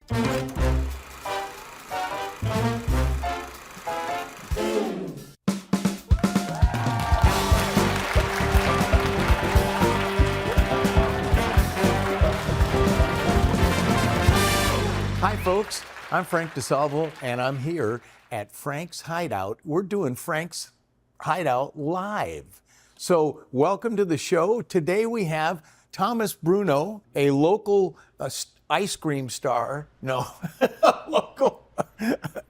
Hi folks, I'm Frank DeSalvo and I'm here at Frank's Hideout. We're doing Frank's Hideout live. So welcome to the show. Today we have Thomas Bruno, a local ice cream star. No, local,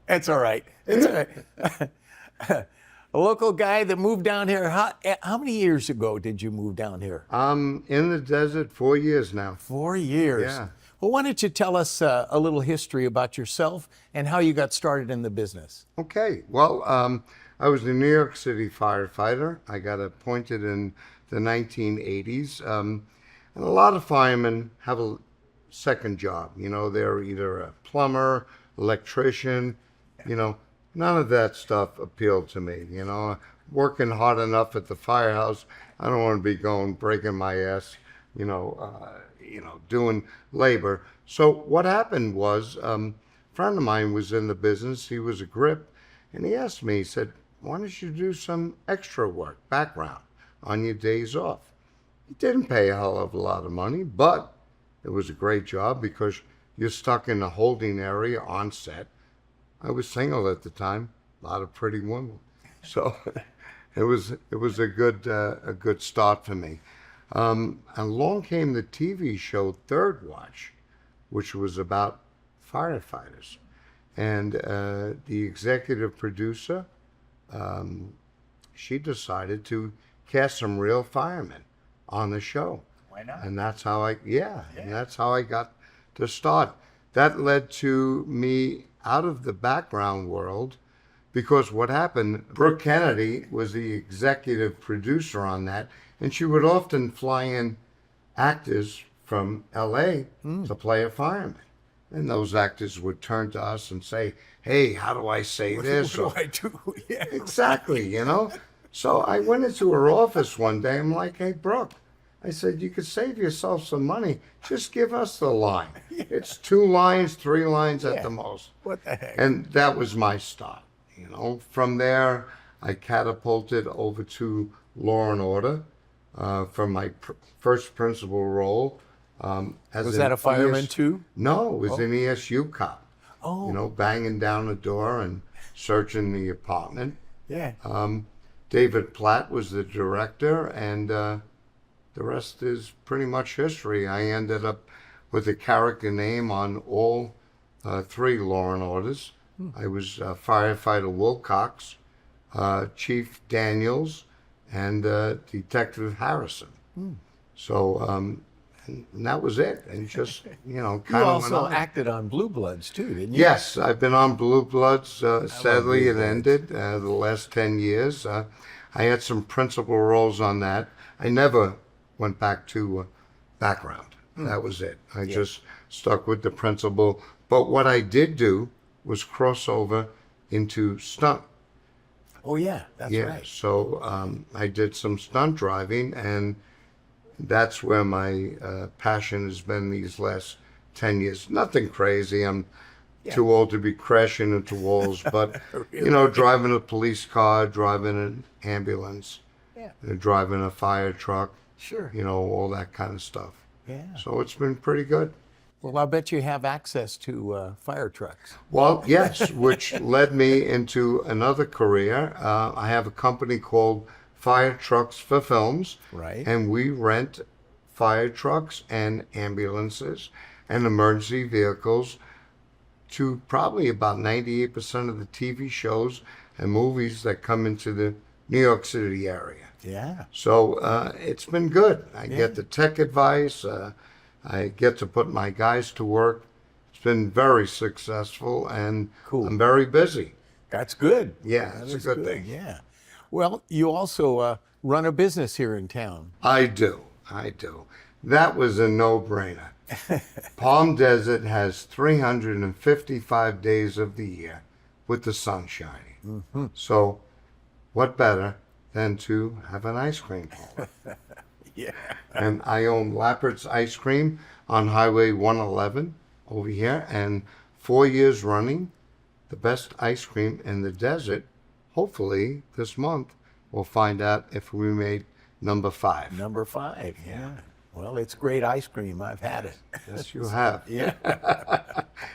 it's all right. It's all right. A local guy that moved down here. How many years ago did you move down here? I'm in the desert 4 years now. 4 years. Yeah. Well, why don't you tell us a little history about yourself and how you got started in the business? Okay. Well, I was a New York City firefighter. I got appointed in the 1980s. And a lot of firemen have a second job. You know, they're either a plumber, electrician, you know. None of that stuff appealed to me. You know, working hard enough at the firehouse, I don't want to be going breaking my ass, doing labor. So what happened was, a friend of mine was in the business. He was a grip, and he asked me. He said, "Why don't you do some extra work, background, on your days off?" It didn't pay a hell of a lot of money, but it was a great job because you're stuck in the holding area on set. I was single at the time, a lot of pretty women, so it was a good start for me. And along came the TV show Third Watch, which was about firefighters, and the executive producer, she decided to cast some real firemen on the show. Why not? And that's how and that's how I got to start. That led to me out of the background world, because what happened, Brooke Kennedy was the executive producer on that, and she would often fly in actors from LA to play a fireman. And those actors would turn to us and say, "Hey, how do I say this?" What do I do? Yeah. Exactly, you know? So I went into her office one day. I'm like, "Hey, Brooke," I said, "you could save yourself some money. Just give us the line. It's 2 lines, 3 lines at the most." What the heck? And that was my start, you know? From there, I catapulted over to Law and Order for my first principal role. Was that a fireman too? No, it was an ESU cop. Oh. You know, banging down the door and searching the apartment. Yeah. David Platt was the director, and the rest is pretty much history. I ended up with a character name on all 3 Law and Orders. I was firefighter Wilcox, Chief Daniels, and Detective Harrison. So, and that was it. And just, you know, You kind of also acted on Blue Bloods too, didn't you? Yes, I've been on Blue Bloods. Sadly, Blue it Bloods. ended the last 10 years. I had some principal roles on that. I never went back to background. That was it. I just stuck with the principal. But what I did do was cross over into stunt. Oh yeah, that's right. So I did some stunt driving, and that's where my passion has been these last 10 years. Nothing crazy. I'm too old to be crashing into walls, but, you know, driving a police car, driving an ambulance, driving a fire truck, Sure. you know, all that kind of stuff. Yeah. So it's been pretty good. Well, I bet you have access to fire trucks. Well, yes, which led me into another career. I have a company called Fire Trucks for Films. Right. And we rent fire trucks and ambulances and emergency vehicles to probably about 98% of the TV shows and movies that come into the New York City area. Yeah. So it's been good. I get the tech advice. I get to put my guys to work. It's been very successful, and Cool. I'm very busy. That's good. Yeah, That it's a is good thing. Yeah. Well, you also run a business here in town. I do. That was a no-brainer. Palm Desert has 355 days of the year with the sun shining. Mm-hmm. So what better than to have an ice cream parlor? Yeah. And I own Lappert's Ice Cream on Highway 111 over here, and 4 years running, the best ice cream in the desert. Hopefully this month we'll find out if we made number 5. Number 5, yeah. Well, it's great ice cream. I've had it. Yes, you have. Yeah,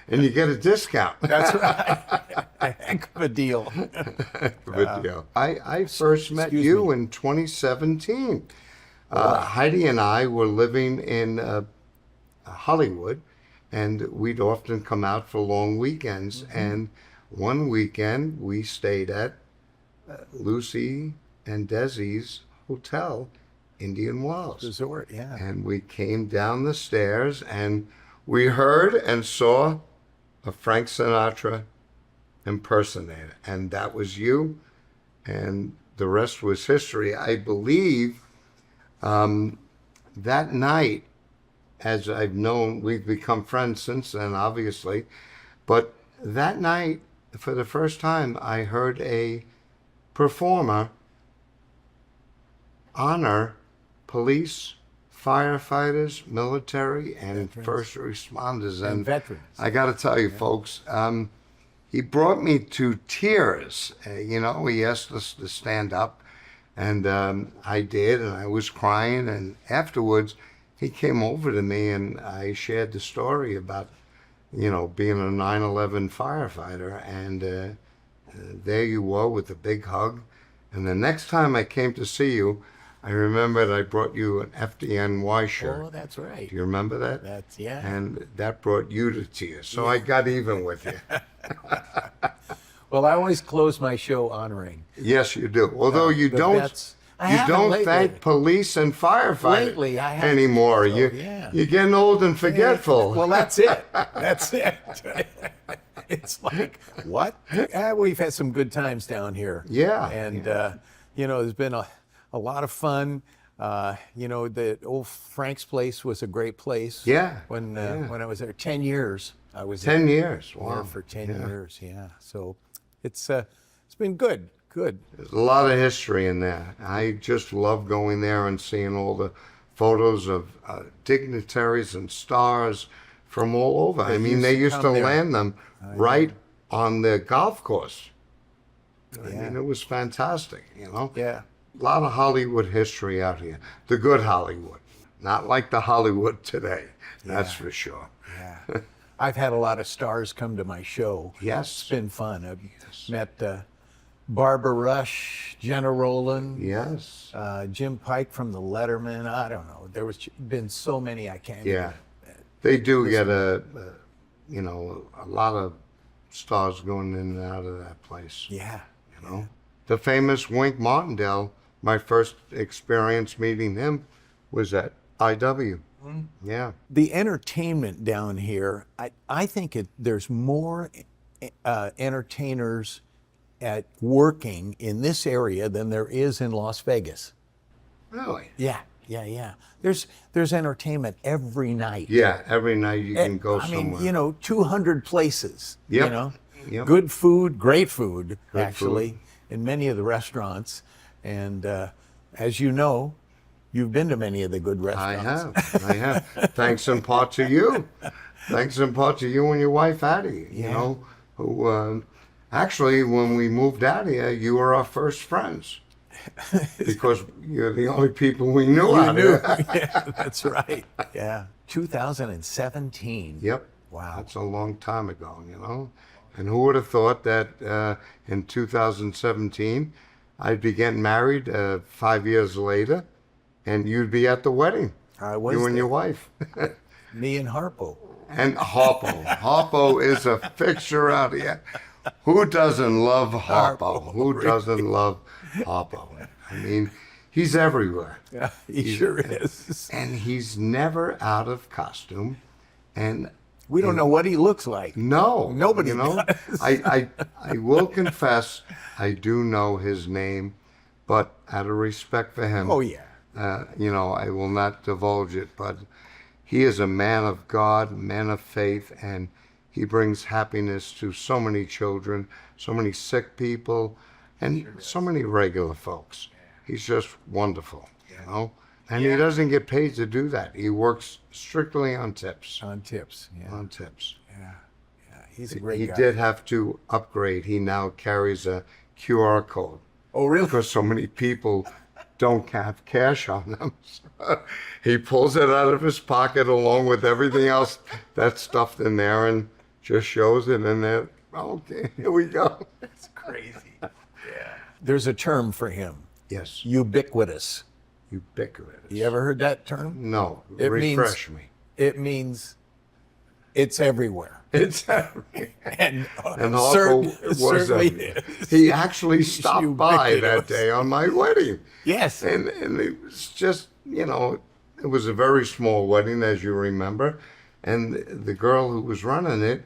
And you get a discount. that's right. A heck of a deal. Good deal. I first met excuse you me. in 2017. Heidi and I were living in Hollywood, and we'd often come out for long weekends. And one weekend we stayed at Lucy and Desi's hotel, Indian Wells. Resort, yeah. And we came down the stairs and we heard and saw a Frank Sinatra impersonator. And that was you. And the rest was history. I believe that night, as I've known, we've become friends since then, obviously. But that night, for the first time, I heard a performer honor police, firefighters, military, and first responders. And veterans. I got to tell you, folks, he brought me to tears. He asked us to stand up, and I did, and I was crying. And afterwards, he came over to me, and I shared the story about, being a 9/11 firefighter. And there you were with a big hug. And the next time I came to see you, I remembered I brought you an FDNY shirt. Oh, that's right. Do you remember that? That's, yeah. And that brought you to tears. So I got even with you. Well, I always close my show honoring Yes, you do. Although you the don't, vets. I haven't don't lately. thank police and firefighters Lately, I haven't. anymore. So, yeah. You're getting old and forgetful. Well, that's it. That's it. It's like, what? We've had some good times down here. Yeah, And, there's been a lot of fun. The old Frank's place was a great place. Yeah, When I was there, 10 years. I was 10 years. there Wow. for 10 years. Yeah. So it's been good. Good. There's a lot of history in there. I just love going there and seeing all the photos of dignitaries and stars from all over. I mean, they used to come there. land them right on the golf course. I Yeah. mean, it was fantastic, Yeah. A lot of Hollywood history out here. The good Hollywood. Not like the Hollywood today, that's for sure. Yeah. I've had a lot of stars come to my show. Yes. It's been fun. I've met Barbara Rush, Jenna Rowland, Yes. Jim Pike from the Letterman. I don't know. There was been so many I can't. Yeah. Even, They do get a lot of stars going in and out of that place. yeah. The famous Wink Martindale, my first experience meeting him was at IW. Yeah. The entertainment down here, I think there's more entertainers at working in this area than there is in Las Vegas. Really? Yeah. There's entertainment every night. Yeah, every night you can go I somewhere. mean, 200 places. Yep. Yep. Good food, great food, Good actually, food. in many of the restaurants. And as you know, you've been to many of the good restaurants. I have. Thanks in part to you. Thanks in part to you and your wife, Addie, who actually, when we moved out here, you were our first friends. Because you're the only people we knew out here. Yeah, that's right. Yeah. 2017. Yep. Wow. That's a long time ago, And who would have thought that in 2017, I'd be getting married 5 years later, and you'd be at the wedding. I was You and there. your wife. Me and Harpo. And Harpo. Harpo is a fixture out here. Who doesn't love Harpo? Harpo, Who doesn't love Harpo? I mean, he's everywhere. Yeah, he sure is. And he's never out of costume. And We don't know what he looks like. no, Nobody does. I will confess, I do know his name, but out of respect for him, Oh, yeah. I will not divulge it. But he is a man of God, man of faith, and he brings happiness to so many children, so many sick people, and so many regular folks. He's just wonderful, And he doesn't get paid to do that. He works strictly on tips. On tips, yeah. On tips. Yeah. He's a great He guy. did have to upgrade. He now carries a QR code. Oh, really? Because so many people don't have cash on them. So he pulls it out of his pocket along with everything else that's stuffed in there and just shows it in there. Okay, here we go. It's crazy. Yeah. There's a term for him. Yes. Ubiquitous. Ubiquitous. You ever heard that term? No. It Refresh me. It means it's everywhere. It's everywhere. And Harpo certainly is. He actually stopped by that day on my wedding. Yes. And it was just, it was a very small wedding, as you remember. And the girl who was running it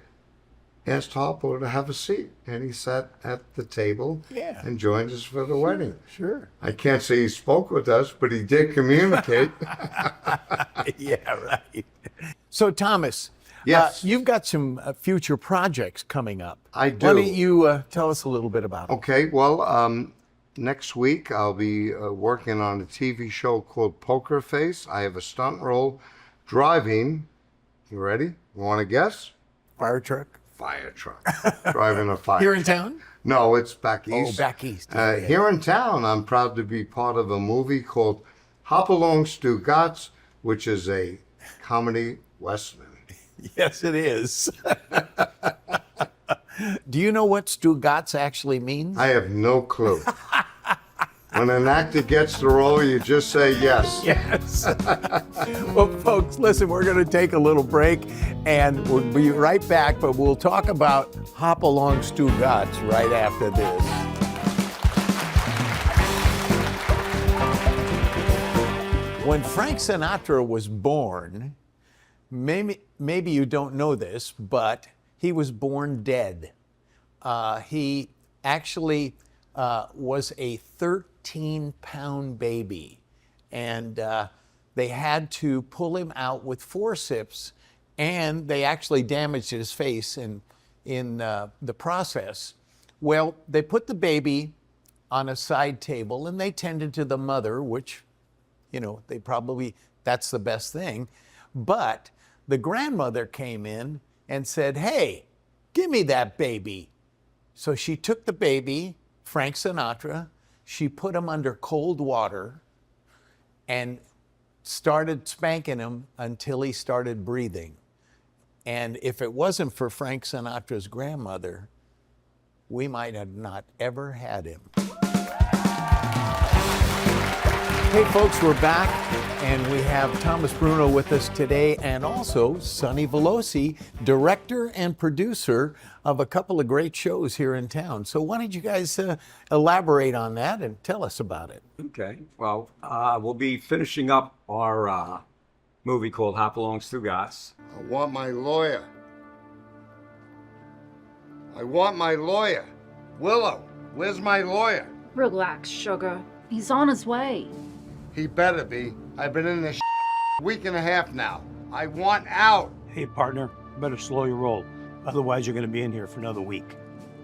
asked Harpo to have a seat. And he sat at the table and joined us for the wedding. Sure. I can't say he spoke with us, but he did communicate. Yeah, right. So, Thomas, yes, you've got some future projects coming up. I do. Why don't you tell us a little bit about them? Okay, well, next week I'll be working on a TV show called Poker Face. I have a stunt role driving. You ready? You want to guess? Fire truck? Fire truck. Driving a fire Here in town? No, it's back east. Oh, back east. Here in town, I'm proud to be part of a movie called Hop Along Stugatz, which is a comedy western. Yes, it is. Do you know what Stugatz actually means? I have no clue. When an actor gets the role, you just say yes. Yes. Well, folks, listen, we're going to take a little break and we'll be right back, but we'll talk about Hop Along Stugatz right after this. When Frank Sinatra was born, maybe you don't know this, but he was born dead. He actually was a 13-pound baby, and they had to pull him out with forceps, and they actually damaged his face in the process. Well, they put the baby on a side table, and they tended to the mother, which, that's the best thing. But the grandmother came in and said, "Hey, give me that baby." So she took the baby, Frank Sinatra, she put him under cold water and started spanking him until he started breathing. And if it wasn't for Frank Sinatra's grandmother, we might have not ever had him. Hey folks, we're back, and we have Thomas Bruno with us today, and also Sonny Veloci, director and producer of a couple of great shows here in town. So why don't you guys elaborate on that and tell us about it? Okay. Well, we'll be finishing up our movie called Hop Along Stugatz. I want my lawyer. I want my lawyer. Willow, where's my lawyer? Relax, sugar. He's on his way. He better be. I've been in this week and a half now. I want out. Hey, partner, better slow your roll. Otherwise, you're going to be in here for another week.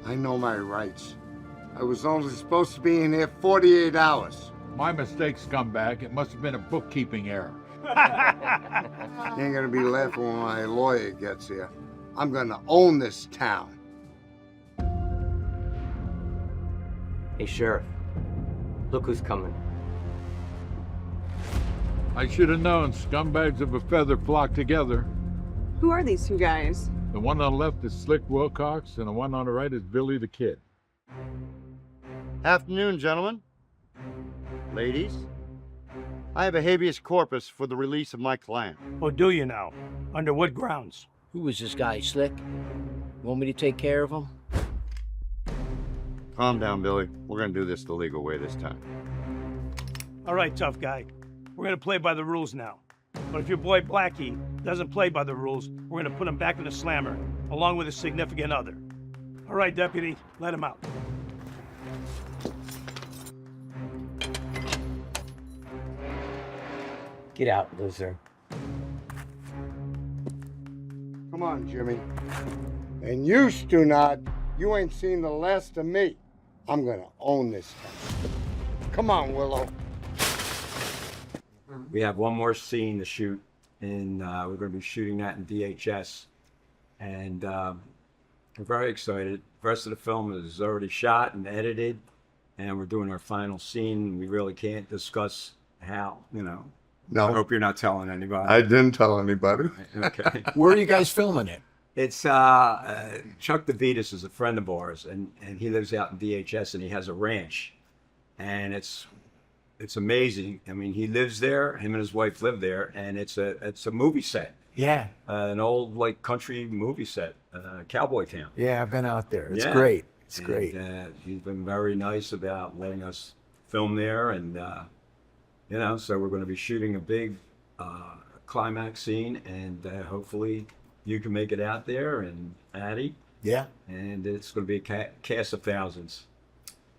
I know my rights. I was only supposed to be in here 48 hours. My mistake, scumbag. It must have been a bookkeeping error. You ain't gonna be laughing when my lawyer gets here. I'm gonna own this town. Hey, Sheriff, look who's coming. I should have known scumbags of a feather flock together. Who are these two guys? The one on the left is Slick Wilcox, and the one on the right is Billy the Kid. Afternoon, gentlemen. Ladies. I have a habeas corpus for the release of my client. Or do you now? Under what grounds? Who is this guy, Slick? Want me to take care of him? Calm down, Billy. We're gonna do this the legal way this time. All right, tough guy. We're going to play by the rules now. But if your boy Blackie doesn't play by the rules, we're going to put him back in the slammer, along with his significant other. All right, deputy, let him out. Get out, loser. Come on, Jimmy. And you, Stunad, you ain't seen the last of me. I'm gonna own this town. Come on, Willow. We have one more scene to shoot, and we're going to be shooting that in DHS. And we're very excited. The rest of the film is already shot and edited, and we're doing our final scene. We really can't discuss how, I No, hope you're not telling anybody. I didn't tell anybody. Okay. Where are you guys filming it? It's Chuck DeVitas is a friend of ours, and he lives out in DHS, and he has a ranch, and it's amazing. I mean, he lives there. Him and his wife live there, and it's a movie set, Yeah. an old like country movie set, cowboy town. Yeah, I've been out there. It's Yeah. great. It's And, great. He's been very nice about letting us film there, and so we're going to be shooting a big climax scene, and hopefully you can make it out there, and Addie, Yeah. and it's going to be a cast of thousands.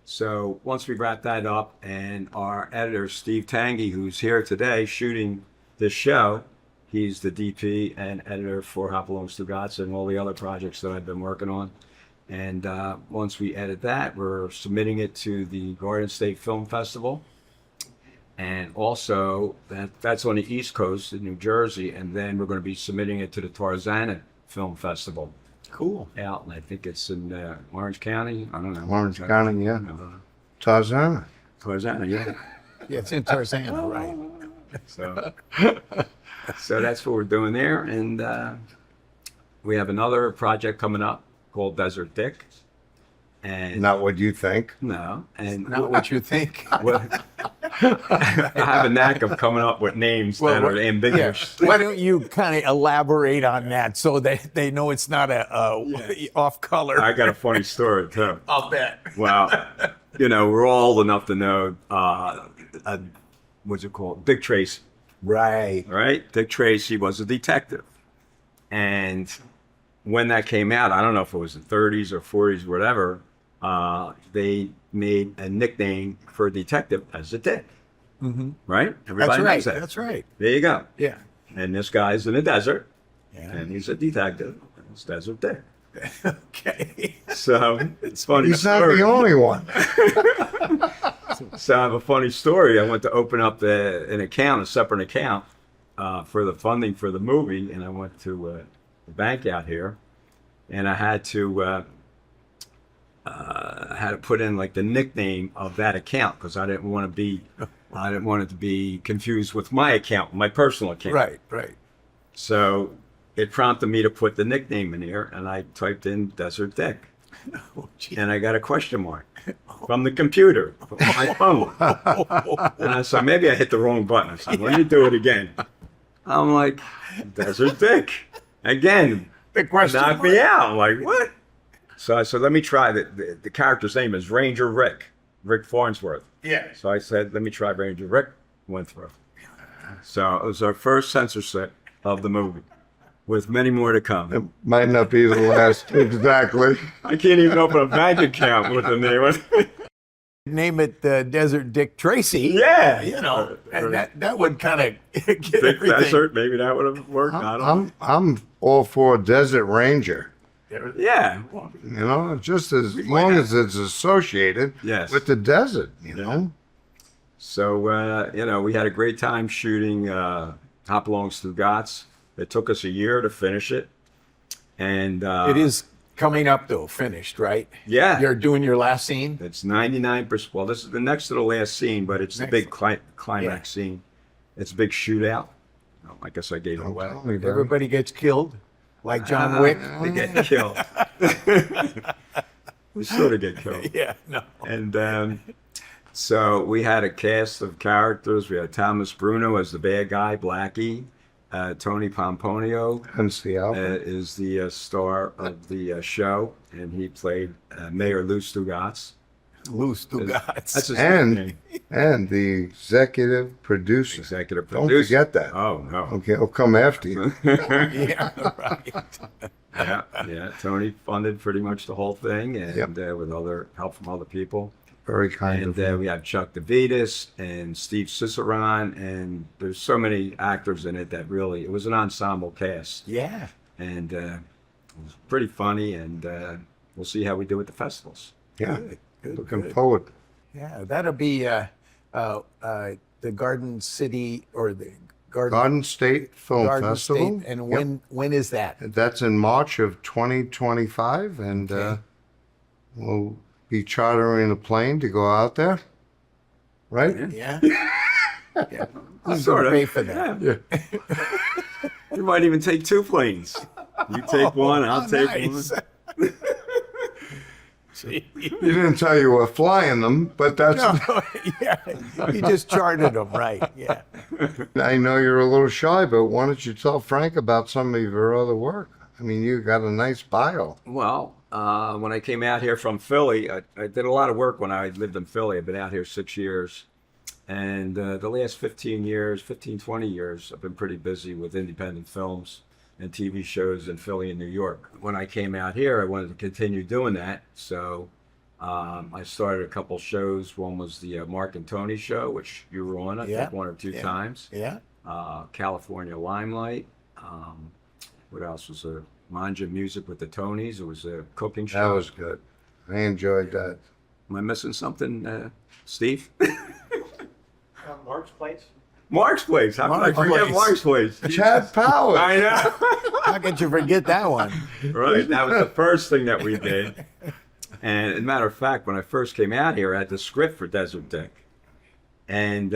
So once we wrap that up, and our editor Steve Tangy, who's here today shooting this show, he's the DP and editor for Hopalong Stugotz and all the other projects that I've been working on. And once we edit that, we're submitting it to the Garden State Film Festival. And also, that's on the East Coast in New Jersey. And then we're going to be submitting it to the Tarzana Film Festival Cool. out. And I think it's in Orange County. I don't know. Orange County, yeah. I don't know. Tarzana. Tarzana, yeah. Yeah, it's in Tarzana, right? So, so that's what we're doing there. And we have another project coming up called Desert Dick. And Not what you think. no, and Not what you think. well, I have a knack of coming up with names that are ambiguous. Why don't you kind of elaborate on that so that they know it's not a off color? I got a funny story too. I'll bet. Well, we're all old enough to know what's it called? Dick Tracy, Right. right? Dick Tracy was a detective, and when that came out, I don't know if it was the 30s or 40s, whatever. They made a nickname for a detective as a Dick. Mm-hmm. Right? Everybody That's right. knows that. That's right. There you go. Yeah. And this guy's in the desert, Yeah. and he's a detective. It's Desert Dick. Okay. So it's funny. He's not story. the only one. So I have a funny story. I went to open up an account, a separate account, for the funding for the movie, and I went to the bank out here, and I had to put in like the nickname of that account because I didn't want it to be confused with my account, my personal account. Right. Right. So it prompted me to put the nickname in here, and I typed in Desert Dick, Oh, gee. and I got a question mark from the computer, from my phone. And I said, maybe I hit the wrong button. I said, let me do it again. I'm like, Desert Dick. Again, The question knocked me out. I'm like, what? So I said, let me try. The character's name is Ranger Rick Farnsworth. Yeah. So I said, let me try Ranger Rick Winthrop. So it was our first censorship of the movie, with many more to come. It might not be the last exactly. I can't even open a bank account with the name. Name it Desert Dick Tracy. Yeah. And that would kind of get Big everything. Desert, maybe that would have worked. I don't I'm all for Desert Ranger. know. Yeah. Just as long as it's associated Yes. with the desert, know. So, we had a great time shooting Hopalong Stugotz. It took us a year to finish it. And It is coming up though, finished, right? Yeah. You're doing your last scene. It's 99%. Well, this is the next to the last scene, but it's the big climax scene. It's a big shootout. Oh, I guess I gave it away. Tell me, Barry. Everybody gets killed, like John Wick. They get killed. We sort of get killed. Yeah. No. And so we had a cast of characters. We had Thomas Bruno as the bad guy, Blackie. Tony Pomponio Hence the album. is the star of the show, and he played Mayor Lou Stugotz. Loose That's Stugotz. his And nickname. and the executive producer. Executive Don't producer. forget that. Oh, no. Okay, I'll come after you. Yeah. Right. Yeah. Tony funded pretty much the whole thing, and Yep. with other help from other people. Very kind And of you. we have Chuck DeVitas and Steve Ciceron, and there's so many actors in it that really, it was an ensemble cast. Yeah. And it was pretty funny, and we'll see how we do at the festivals. Yeah, Good, looking good. forward. Yeah. That'll be the Garden City or the Garden State Film Garden Festival. State, and Yep. when is that? That's in March of 2025, and Okay. we'll be chartering a plane to go out there. Right? Yeah. Yeah. Who's Sort gonna of. pay for that? Yeah. You might even take 2 planes. You take one, I'll take Nice. one. He didn't tell you we're flying them, but that's. No, yeah, you just charted them, right? Yeah. I know you're a little shy, but why don't you tell Frank about some of your other work? I mean, you got a nice bio. Well, when I came out here from Philly, I did a lot of work when I lived in Philly. I've been out here 6 years. And the last 15 years, 15, 20 years, I've been pretty busy with independent films and TV shows in Philly and New York. When I came out here, I wanted to continue doing that. So I started a couple shows. One was the Mark and Tony show, which you were on, I Yeah, think, 1 or 2 yeah. times. Yeah. California Limelight. What else was there? Manja Music with the Tonys. It was a cooking That show. was good. I enjoyed that. Am I missing something, Steve? Mark's Place? Mark's Place. How could I Mark's forget Place. Mark's Place? Chad Powers. I know. How could you forget that one? Right. That was the first thing that we did. And as a matter of fact, when I first came out here, I had the script for Desert Dick. And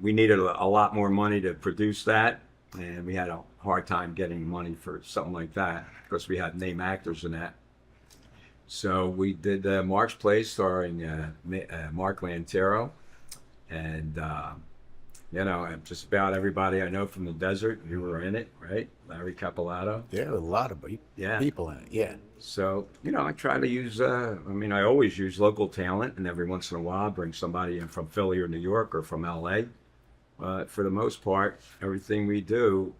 we needed a lot more money to produce that. And we had a hard time getting money for something like that because we had name actors in that. So we did Mark's Place starring Mark Lantero. And, you know, just about everybody I know from the desert, you were in it, right? Larry Capolato. There are a lot of Yeah. people in it. Yeah. So, you know, I try to use, I always use local talent, and every once in a while bring somebody in from Philly or New York or from LA. For the most part, everything we do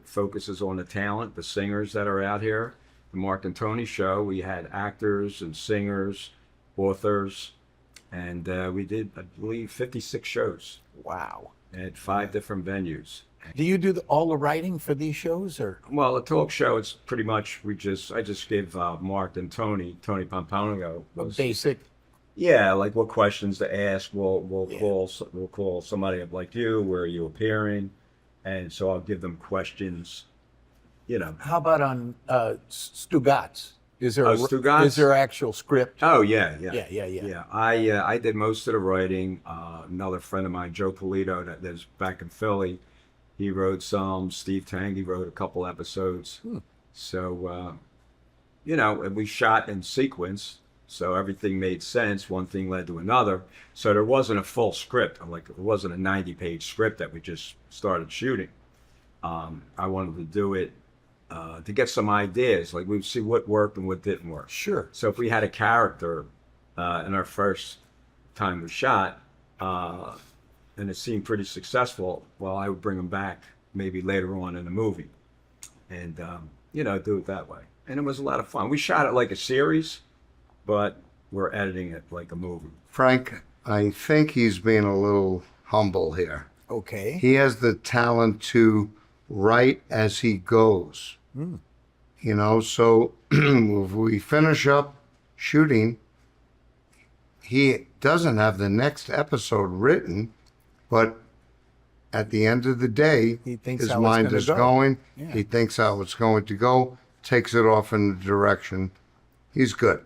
focuses on the talent, the singers that are out here. The Mark and Tony show, we had actors and singers, authors, and we did, I believe, 56 shows Wow. at 5 different venues. Do you do all the writing for these shows, or? Well, a talk show, it's pretty much, I just give Mark and Tony Pomponio. Basic. Yeah, like what questions to ask. We'll Yeah. call somebody up like you. Where are you appearing? And so I'll give them questions. You know. How about on Stugatz? Is there Stugatz? is there actual script? Oh yeah. Yeah. I did most of the writing. Another friend of mine, Joe Polito, that lives back in Philly, he wrote some. Steve Tangy wrote a couple episodes. So, you know, and we shot in sequence. So everything made sense. One thing led to another. So there wasn't a full script. Like it wasn't a 90-page script that we just started shooting. I wanted to do it to get some ideas. Like we'd see what worked and what didn't work. Sure. So if we had a character in our first time we shot, and it seemed pretty successful, well, I would bring them back maybe later on in the movie, and you know, do it that way. And it was a lot of fun. We shot it like a series, but we're editing it like a movie. Frank, I think he's being a little humble here. Okay. He has the talent to write as he goes. You know, so if we finish up shooting, he doesn't have the next episode written, but at the end of the day, He thinks his how it's mind gonna is go. going. Yeah. He thinks how it's going to go, takes it off in the direction. He's good.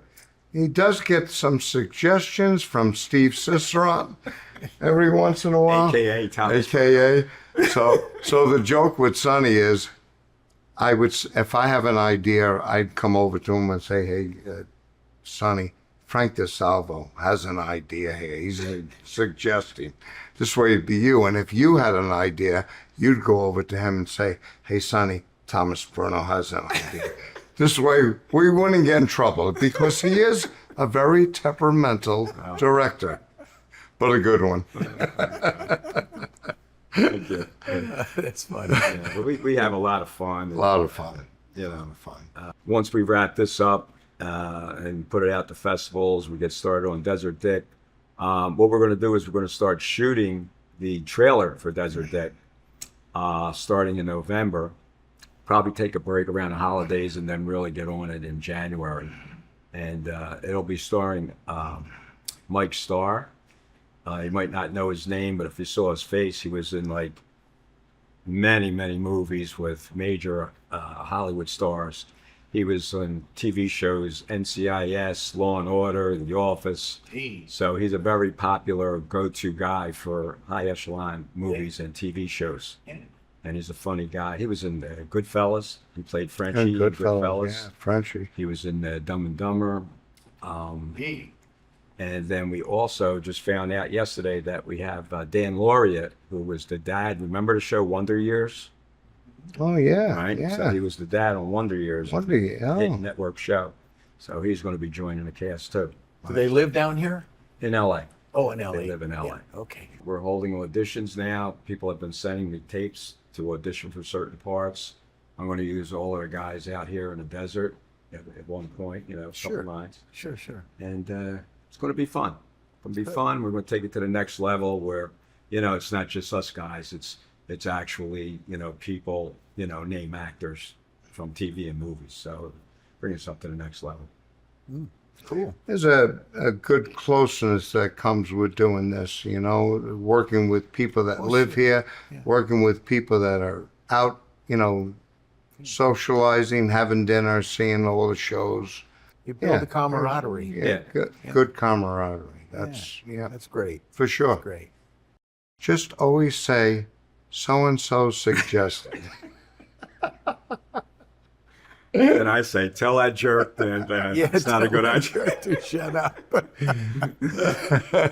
He does get some suggestions from Steve Cicerone every once in a while. AKA Thomas. AKA. So the joke with Sonny is, if I have an idea, I'd come over to him and say, hey, Sonny, Frank DeSalvo has an idea here. He's suggesting. This way it'd be you. And if you had an idea, you'd go over to him and say, hey, Sonny, Thomas Bruno has an idea. This way we wouldn't get in trouble because he is a very temperamental director, but a good one. Thank you. That's funny. Yeah, but we have a lot of fun. A lot of fun. You know, Fun. once we wrap this up and put it out to festivals, we get started on Desert Dick. What we're going to do is we're going to start shooting the trailer for Desert Dick starting in November. Probably take a break around the holidays and then really get on it in January. And it'll be starring Mike Starr, You might not know his name, but if you saw his face, he was in like many, many movies with major Hollywood stars. He was on TV shows, NCIS, Law and Order, The Office. So he's a very popular go-to guy for high echelon movies and TV shows. And he's a funny guy. He was in Goodfellas. He played Frenchie in Goodfellas. Yeah, Frenchie. He was in Dumb and Dumber. And then we also just found out yesterday that we have Dan Laureate, who was the dad. Remember the show Wonder Years? Oh, yeah. Right? Yeah. So he was the dad on Wonder Years. Wonder Years, oh. Hit network show. So he's going to be joining the cast too. Do they live down here? In LA. Oh, in LA. They live in LA. Yeah, okay. We're holding auditions now. People have been sending me tapes to audition for certain parts. I'm going to use all of the guys out here in the desert at one point, you know, a couple lines. Sure, sure. And it's going to be fun. It's going to be fun. We're going to take it to the next level where, you know, it's not just us guys. It's actually, you know, people, you know, name actors from TV and movies. So bring us up to the next level. Cool. There's a good closeness that comes with doing this, you know, working with people that live here, working with people that are out, you know, socializing, having dinner, seeing all the shows. You build a camaraderie. Yeah, good camaraderie. That's, That's great. for sure. That's great. Just always say, so-and-so suggested. And I say, tell that jerk that it's not a good idea. To shut up.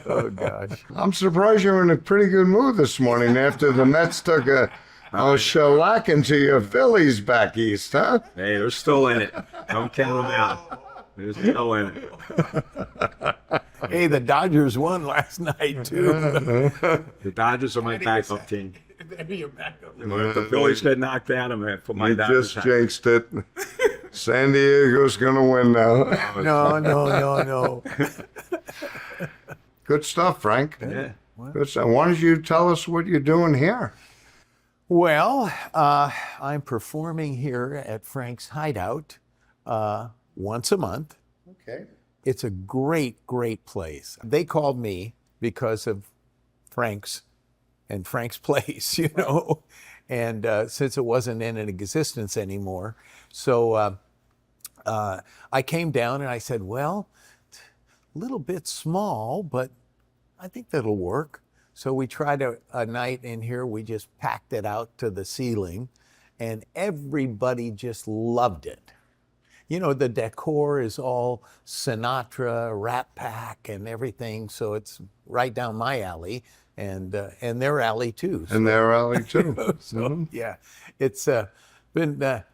Oh, gosh. I'm surprised you're in a pretty good mood this morning after the Mets took a shellacking to your Phillies back east, huh? Hey, they're still in it. Don't count them out. They're still in it. Hey, the Dodgers won last night, too. The Dodgers are my backup team. They're your backup. If the Phillies get knocked out, I'm going to put my You Dodgers just jinxed it. San Diego's gonna win now. No. Good stuff, Frank. Yeah. Good stuff. Why don't you tell us what you're doing here? Well, I'm performing here at Frank's Hideout once a month. Okay. It's a great, great place. They called me because of Frank's place, you know, and since it wasn't in existence anymore. So I came down and I said, well, a little bit small, but I think that'll work. So we tried a night in here. We just packed it out to the ceiling, and everybody just loved it. You know, the decor is all Sinatra, Rat Pack, and everything. So it's right down my alley, and their alley too. And their alley too. So yeah, it's been a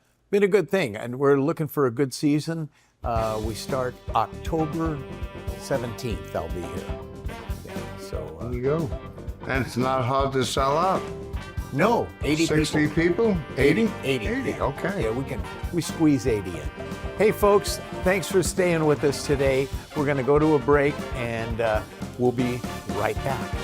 good thing, and we're looking for a good season. We start October 17th. I'll be here. Yeah, so There you go. And it's not hard to sell out. no, 80 60 people? 80? 80, yeah. okay. Yeah, we squeeze 80 in. Hey folks, thanks for staying with us today. We're gonna go to a break, and we'll be right back.